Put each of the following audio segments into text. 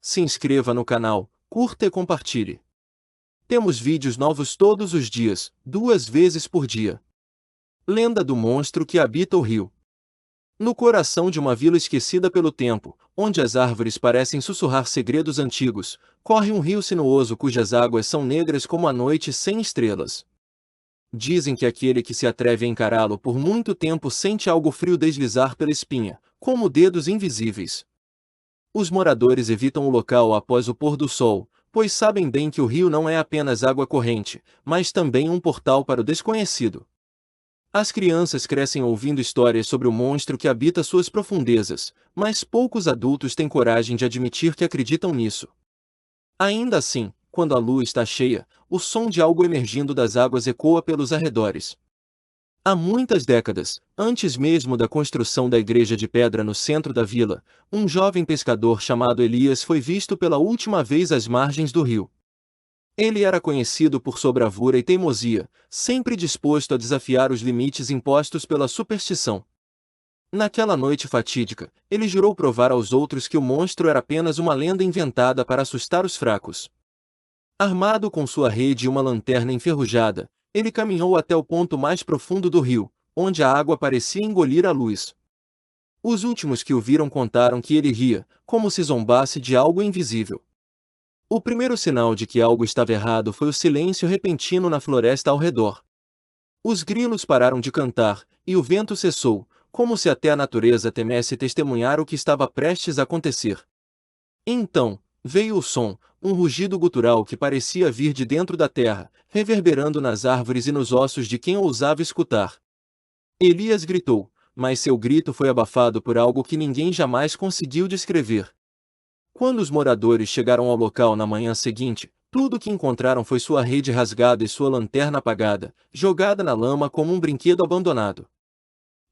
se inscreva no canal, curta e compartilhe. Temos vídeos novos todos os dias, 2 vezes por dia. Lenda do monstro que habita o rio. No coração de uma vila esquecida pelo tempo, onde as árvores parecem sussurrar segredos antigos, corre um rio sinuoso cujas águas são negras como a noite sem estrelas. Dizem que aquele que se atreve a encará-lo por muito tempo sente algo frio deslizar pela espinha, como dedos invisíveis. Os moradores evitam o local após o pôr do sol, pois sabem bem que o rio não é apenas água corrente, mas também um portal para o desconhecido. As crianças crescem ouvindo histórias sobre o monstro que habita suas profundezas, mas poucos adultos têm coragem de admitir que acreditam nisso. Ainda assim, quando a lua está cheia, o som de algo emergindo das águas ecoa pelos arredores. Há muitas décadas, antes mesmo da construção da igreja de pedra no centro da vila, um jovem pescador chamado Elias foi visto pela última vez às margens do rio. Ele era conhecido por sua bravura e teimosia, sempre disposto a desafiar os limites impostos pela superstição. Naquela noite fatídica, ele jurou provar aos outros que o monstro era apenas uma lenda inventada para assustar os fracos. Armado com sua rede e uma lanterna enferrujada, ele caminhou até o ponto mais profundo do rio, onde a água parecia engolir a luz. Os últimos que o viram contaram que ele ria, como se zombasse de algo invisível. O primeiro sinal de que algo estava errado foi o silêncio repentino na floresta ao redor. Os grilos pararam de cantar, e o vento cessou, como se até a natureza temesse testemunhar o que estava prestes a acontecer. Então, veio o som, um rugido gutural que parecia vir de dentro da terra, reverberando nas árvores e nos ossos de quem ousava escutar. Elias gritou, mas seu grito foi abafado por algo que ninguém jamais conseguiu descrever. Quando os moradores chegaram ao local na manhã seguinte, tudo o que encontraram foi sua rede rasgada e sua lanterna apagada, jogada na lama como um brinquedo abandonado.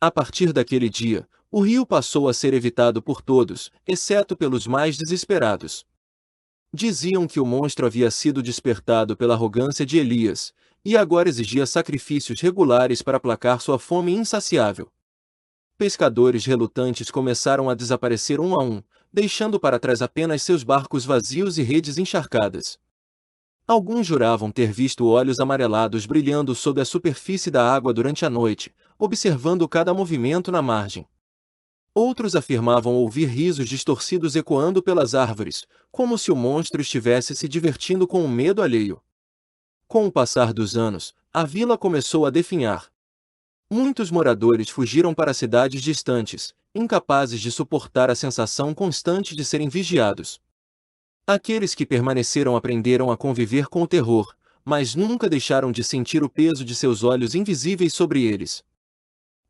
A partir daquele dia, o rio passou a ser evitado por todos, exceto pelos mais desesperados. Diziam que o monstro havia sido despertado pela arrogância de Elias, e agora exigia sacrifícios regulares para aplacar sua fome insaciável. Pescadores relutantes começaram a desaparecer um a um, deixando para trás apenas seus barcos vazios e redes encharcadas. Alguns juravam ter visto olhos amarelados brilhando sob a superfície da água durante a noite, observando cada movimento na margem. Outros afirmavam ouvir risos distorcidos ecoando pelas árvores, como se o monstro estivesse se divertindo com o medo alheio. Com o passar dos anos, a vila começou a definhar. Muitos moradores fugiram para cidades distantes, incapazes de suportar a sensação constante de serem vigiados. Aqueles que permaneceram aprenderam a conviver com o terror, mas nunca deixaram de sentir o peso de seus olhos invisíveis sobre eles.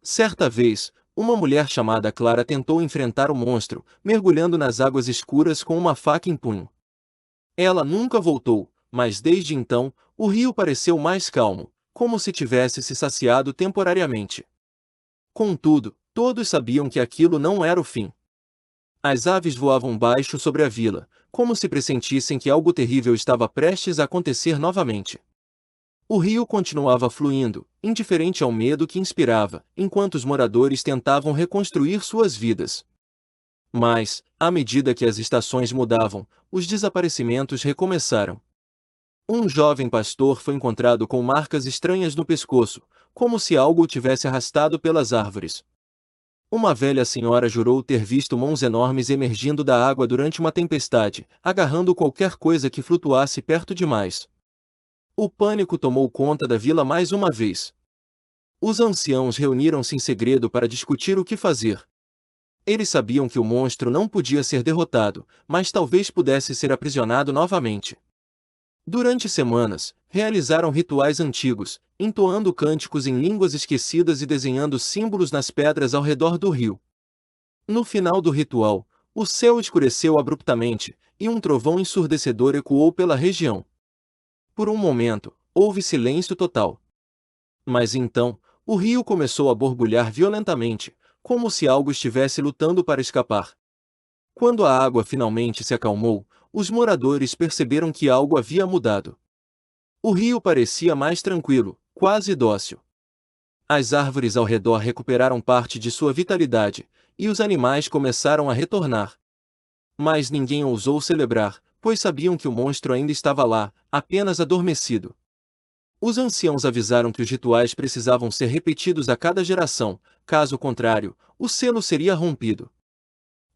Certa vez, uma mulher chamada Clara tentou enfrentar o monstro, mergulhando nas águas escuras com uma faca em punho. Ela nunca voltou, mas desde então, o rio pareceu mais calmo, como se tivesse se saciado temporariamente. Contudo, todos sabiam que aquilo não era o fim. As aves voavam baixo sobre a vila, como se pressentissem que algo terrível estava prestes a acontecer novamente. O rio continuava fluindo, indiferente ao medo que inspirava, enquanto os moradores tentavam reconstruir suas vidas. Mas, à medida que as estações mudavam, os desaparecimentos recomeçaram. Um jovem pastor foi encontrado com marcas estranhas no pescoço, como se algo o tivesse arrastado pelas árvores. Uma velha senhora jurou ter visto mãos enormes emergindo da água durante uma tempestade, agarrando qualquer coisa que flutuasse perto demais. O pânico tomou conta da vila mais uma vez. Os anciãos reuniram-se em segredo para discutir o que fazer. Eles sabiam que o monstro não podia ser derrotado, mas talvez pudesse ser aprisionado novamente. Durante semanas, realizaram rituais antigos, entoando cânticos em línguas esquecidas e desenhando símbolos nas pedras ao redor do rio. No final do ritual, o céu escureceu abruptamente, e um trovão ensurdecedor ecoou pela região. Por um momento, houve silêncio total. Mas então, o rio começou a borbulhar violentamente, como se algo estivesse lutando para escapar. Quando a água finalmente se acalmou, os moradores perceberam que algo havia mudado. O rio parecia mais tranquilo, quase dócil. As árvores ao redor recuperaram parte de sua vitalidade, e os animais começaram a retornar. Mas ninguém ousou celebrar, pois sabiam que o monstro ainda estava lá, apenas adormecido. Os anciãos avisaram que os rituais precisavam ser repetidos a cada geração, caso contrário, o selo seria rompido.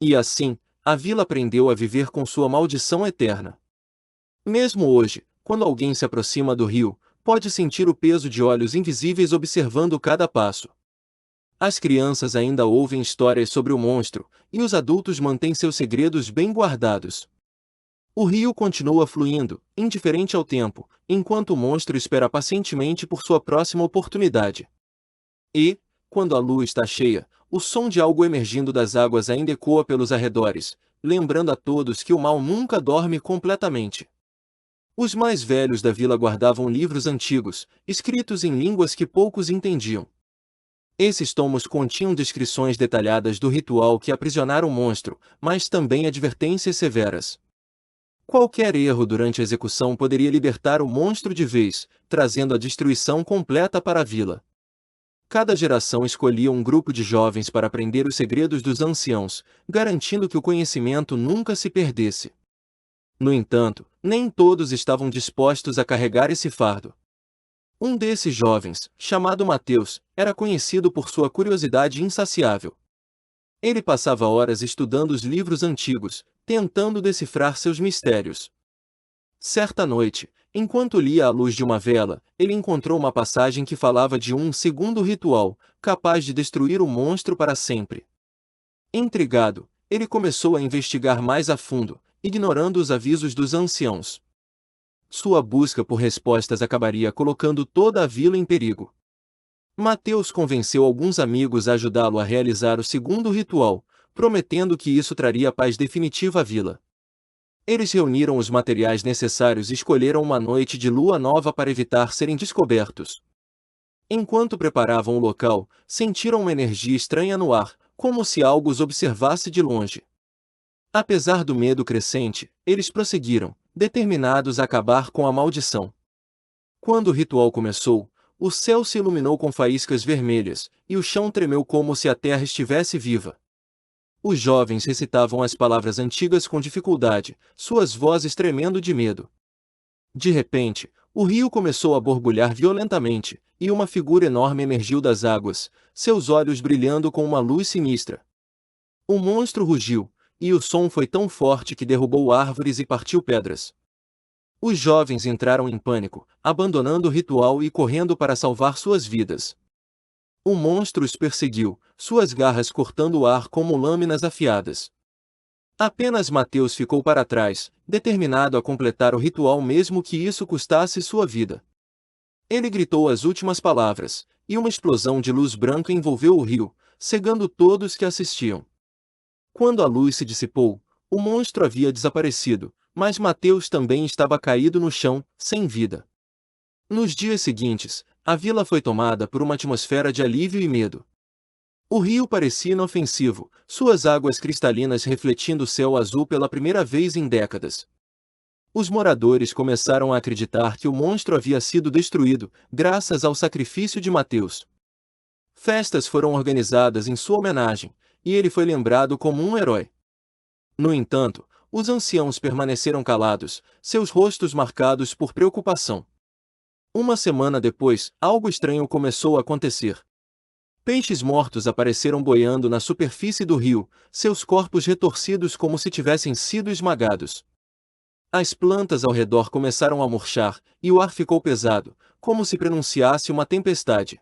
E assim, a vila aprendeu a viver com sua maldição eterna. Mesmo hoje, quando alguém se aproxima do rio, pode sentir o peso de olhos invisíveis observando cada passo. As crianças ainda ouvem histórias sobre o monstro, e os adultos mantêm seus segredos bem guardados. O rio continua fluindo, indiferente ao tempo, enquanto o monstro espera pacientemente por sua próxima oportunidade. E, quando a lua está cheia, o som de algo emergindo das águas ainda ecoa pelos arredores, lembrando a todos que o mal nunca dorme completamente. Os mais velhos da vila guardavam livros antigos, escritos em línguas que poucos entendiam. Esses tomos continham descrições detalhadas do ritual que aprisionara o monstro, mas também advertências severas. Qualquer erro durante a execução poderia libertar o monstro de vez, trazendo a destruição completa para a vila. Cada geração escolhia um grupo de jovens para aprender os segredos dos anciãos, garantindo que o conhecimento nunca se perdesse. No entanto, nem todos estavam dispostos a carregar esse fardo. Um desses jovens, chamado Mateus, era conhecido por sua curiosidade insaciável. Ele passava horas estudando os livros antigos, tentando decifrar seus mistérios. Certa noite, enquanto lia à luz de uma vela, ele encontrou uma passagem que falava de um segundo ritual, capaz de destruir o monstro para sempre. Intrigado, ele começou a investigar mais a fundo, ignorando os avisos dos anciãos. Sua busca por respostas acabaria colocando toda a vila em perigo. Mateus convenceu alguns amigos a ajudá-lo a realizar o segundo ritual, prometendo que isso traria paz definitiva à vila. Eles reuniram os materiais necessários e escolheram uma noite de lua nova para evitar serem descobertos. Enquanto preparavam o local, sentiram uma energia estranha no ar, como se algo os observasse de longe. Apesar do medo crescente, eles prosseguiram, determinados a acabar com a maldição. Quando o ritual começou, o céu se iluminou com faíscas vermelhas, e o chão tremeu como se a terra estivesse viva. Os jovens recitavam as palavras antigas com dificuldade, suas vozes tremendo de medo. De repente, o rio começou a borbulhar violentamente, e uma figura enorme emergiu das águas, seus olhos brilhando com uma luz sinistra. O monstro rugiu, e o som foi tão forte que derrubou árvores e partiu pedras. Os jovens entraram em pânico, abandonando o ritual e correndo para salvar suas vidas. O monstro os perseguiu, suas garras cortando o ar como lâminas afiadas. Apenas Mateus ficou para trás, determinado a completar o ritual mesmo que isso custasse sua vida. Ele gritou as últimas palavras, e uma explosão de luz branca envolveu o rio, cegando todos que assistiam. Quando a luz se dissipou, o monstro havia desaparecido, mas Mateus também estava caído no chão, sem vida. Nos dias seguintes, a vila foi tomada por uma atmosfera de alívio e medo. O rio parecia inofensivo, suas águas cristalinas refletindo o céu azul pela primeira vez em décadas. Os moradores começaram a acreditar que o monstro havia sido destruído, graças ao sacrifício de Mateus. Festas foram organizadas em sua homenagem, e ele foi lembrado como um herói. No entanto, os anciãos permaneceram calados, seus rostos marcados por preocupação. Uma semana depois, algo estranho começou a acontecer. Peixes mortos apareceram boiando na superfície do rio, seus corpos retorcidos como se tivessem sido esmagados. As plantas ao redor começaram a murchar, e o ar ficou pesado, como se prenunciasse uma tempestade.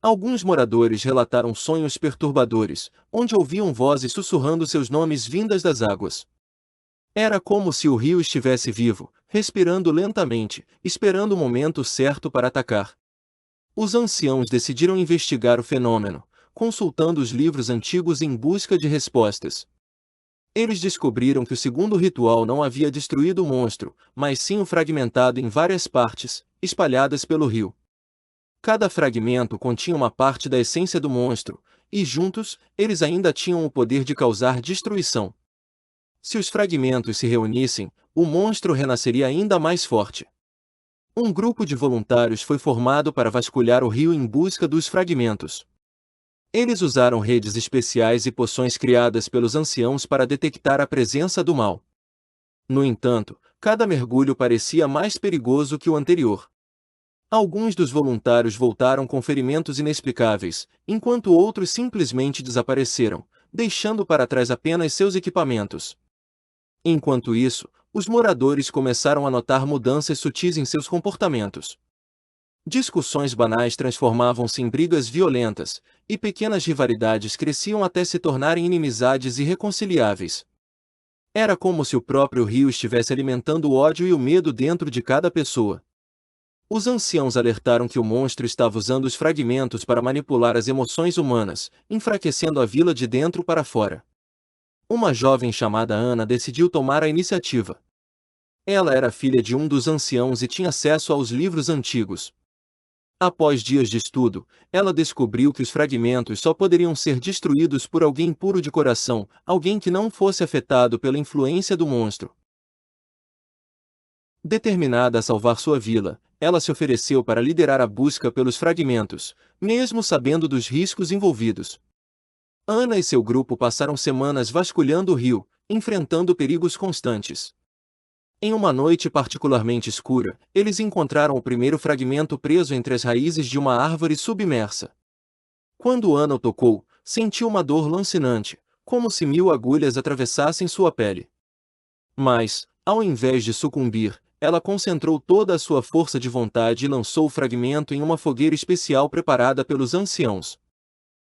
Alguns moradores relataram sonhos perturbadores, onde ouviam vozes sussurrando seus nomes vindas das águas. Era como se o rio estivesse vivo, respirando lentamente, esperando o momento certo para atacar. Os anciãos decidiram investigar o fenômeno, consultando os livros antigos em busca de respostas. Eles descobriram que o segundo ritual não havia destruído o monstro, mas sim o fragmentado em várias partes, espalhadas pelo rio. Cada fragmento continha uma parte da essência do monstro, e juntos, eles ainda tinham o poder de causar destruição. Se os fragmentos se reunissem, o monstro renasceria ainda mais forte. Um grupo de voluntários foi formado para vasculhar o rio em busca dos fragmentos. Eles usaram redes especiais e poções criadas pelos anciãos para detectar a presença do mal. No entanto, cada mergulho parecia mais perigoso que o anterior. Alguns dos voluntários voltaram com ferimentos inexplicáveis, enquanto outros simplesmente desapareceram, deixando para trás apenas seus equipamentos. Enquanto isso, os moradores começaram a notar mudanças sutis em seus comportamentos. Discussões banais transformavam-se em brigas violentas, e pequenas rivalidades cresciam até se tornarem inimizades irreconciliáveis. Era como se o próprio rio estivesse alimentando o ódio e o medo dentro de cada pessoa. Os anciãos alertaram que o monstro estava usando os fragmentos para manipular as emoções humanas, enfraquecendo a vila de dentro para fora. Uma jovem chamada Ana decidiu tomar a iniciativa. Ela era filha de um dos anciãos e tinha acesso aos livros antigos. Após dias de estudo, ela descobriu que os fragmentos só poderiam ser destruídos por alguém puro de coração, alguém que não fosse afetado pela influência do monstro. Determinada a salvar sua vila, ela se ofereceu para liderar a busca pelos fragmentos, mesmo sabendo dos riscos envolvidos. Ana e seu grupo passaram semanas vasculhando o rio, enfrentando perigos constantes. Em uma noite particularmente escura, eles encontraram o primeiro fragmento preso entre as raízes de uma árvore submersa. Quando Ana o tocou, sentiu uma dor lancinante, como se 1000 agulhas atravessassem sua pele. Mas, ao invés de sucumbir, ela concentrou toda a sua força de vontade e lançou o fragmento em uma fogueira especial preparada pelos anciãos.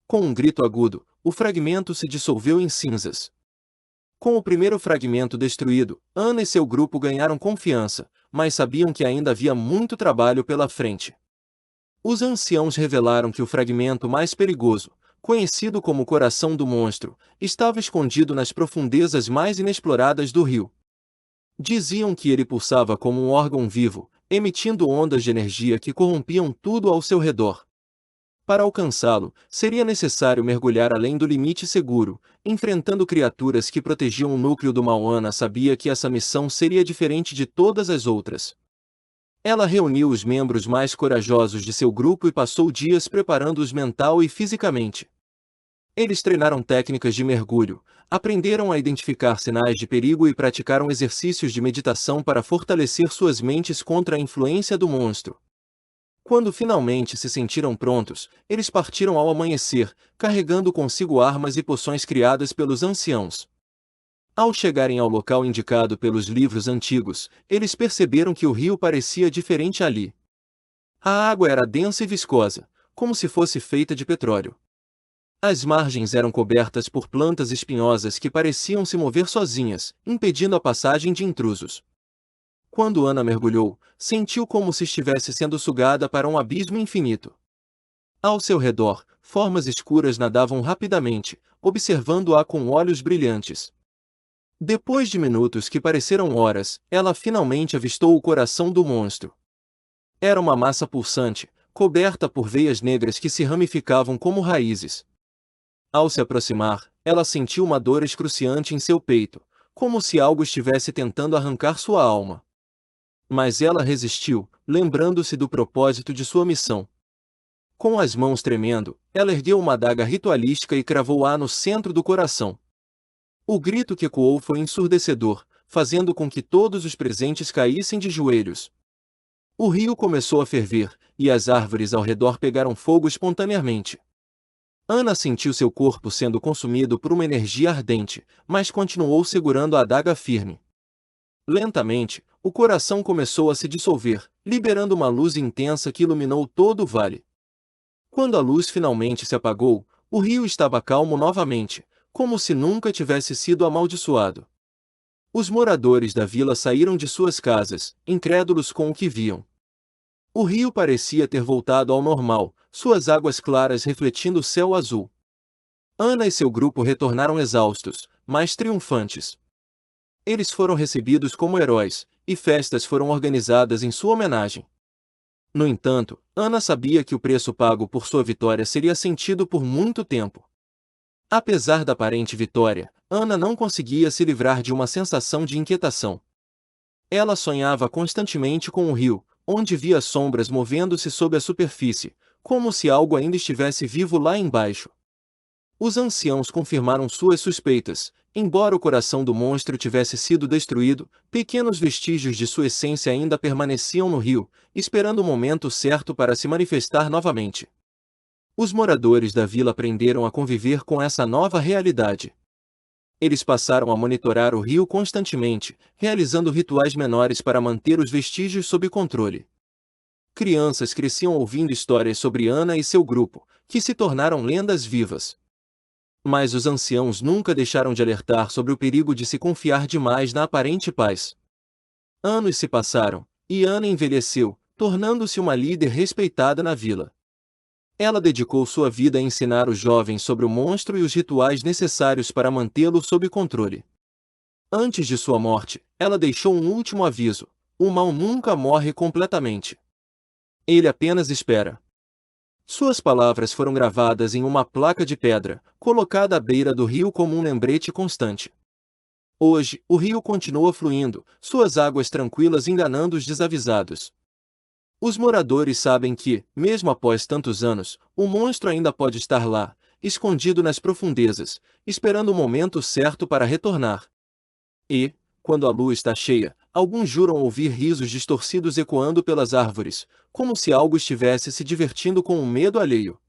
Com um grito agudo, o fragmento se dissolveu em cinzas. Com o primeiro fragmento destruído, Ana e seu grupo ganharam confiança, mas sabiam que ainda havia muito trabalho pela frente. Os anciãos revelaram que o fragmento mais perigoso, conhecido como o coração do monstro, estava escondido nas profundezas mais inexploradas do rio. Diziam que ele pulsava como um órgão vivo, emitindo ondas de energia que corrompiam tudo ao seu redor. Para alcançá-lo, seria necessário mergulhar além do limite seguro, enfrentando criaturas que protegiam o núcleo do mal. Ana sabia que essa missão seria diferente de todas as outras. Ela reuniu os membros mais corajosos de seu grupo e passou dias preparando-os mental e fisicamente. Eles treinaram técnicas de mergulho, aprenderam a identificar sinais de perigo e praticaram exercícios de meditação para fortalecer suas mentes contra a influência do monstro. Quando finalmente se sentiram prontos, eles partiram ao amanhecer, carregando consigo armas e poções criadas pelos anciãos. Ao chegarem ao local indicado pelos livros antigos, eles perceberam que o rio parecia diferente ali. A água era densa e viscosa, como se fosse feita de petróleo. As margens eram cobertas por plantas espinhosas que pareciam se mover sozinhas, impedindo a passagem de intrusos. Quando Ana mergulhou, sentiu como se estivesse sendo sugada para um abismo infinito. Ao seu redor, formas escuras nadavam rapidamente, observando-a com olhos brilhantes. Depois de minutos que pareceram horas, ela finalmente avistou o coração do monstro. Era uma massa pulsante, coberta por veias negras que se ramificavam como raízes. Ao se aproximar, ela sentiu uma dor excruciante em seu peito, como se algo estivesse tentando arrancar sua alma. Mas ela resistiu, lembrando-se do propósito de sua missão. Com as mãos tremendo, ela ergueu uma adaga ritualística e cravou-a no centro do coração. O grito que ecoou foi ensurdecedor, fazendo com que todos os presentes caíssem de joelhos. O rio começou a ferver, e as árvores ao redor pegaram fogo espontaneamente. Ana sentiu seu corpo sendo consumido por uma energia ardente, mas continuou segurando a adaga firme. Lentamente, o coração começou a se dissolver, liberando uma luz intensa que iluminou todo o vale. Quando a luz finalmente se apagou, o rio estava calmo novamente, como se nunca tivesse sido amaldiçoado. Os moradores da vila saíram de suas casas, incrédulos com o que viam. O rio parecia ter voltado ao normal, suas águas claras refletindo o céu azul. Ana e seu grupo retornaram exaustos, mas triunfantes. Eles foram recebidos como heróis, e festas foram organizadas em sua homenagem. No entanto, Ana sabia que o preço pago por sua vitória seria sentido por muito tempo. Apesar da aparente vitória, Ana não conseguia se livrar de uma sensação de inquietação. Ela sonhava constantemente com o rio, onde via sombras movendo-se sob a superfície, como se algo ainda estivesse vivo lá embaixo. Os anciãos confirmaram suas suspeitas. Embora o coração do monstro tivesse sido destruído, pequenos vestígios de sua essência ainda permaneciam no rio, esperando o momento certo para se manifestar novamente. Os moradores da vila aprenderam a conviver com essa nova realidade. Eles passaram a monitorar o rio constantemente, realizando rituais menores para manter os vestígios sob controle. Crianças cresciam ouvindo histórias sobre Ana e seu grupo, que se tornaram lendas vivas. Mas os anciãos nunca deixaram de alertar sobre o perigo de se confiar demais na aparente paz. Anos se passaram, e Ana envelheceu, tornando-se uma líder respeitada na vila. Ela dedicou sua vida a ensinar os jovens sobre o monstro e os rituais necessários para mantê-lo sob controle. Antes de sua morte, ela deixou um último aviso: o mal nunca morre completamente. Ele apenas espera. Suas palavras foram gravadas em uma placa de pedra, colocada à beira do rio como um lembrete constante. Hoje, o rio continua fluindo, suas águas tranquilas enganando os desavisados. Os moradores sabem que, mesmo após tantos anos, o monstro ainda pode estar lá, escondido nas profundezas, esperando o momento certo para retornar. E, quando a lua está cheia, alguns juram ouvir risos distorcidos ecoando pelas árvores, como se algo estivesse se divertindo com um medo alheio.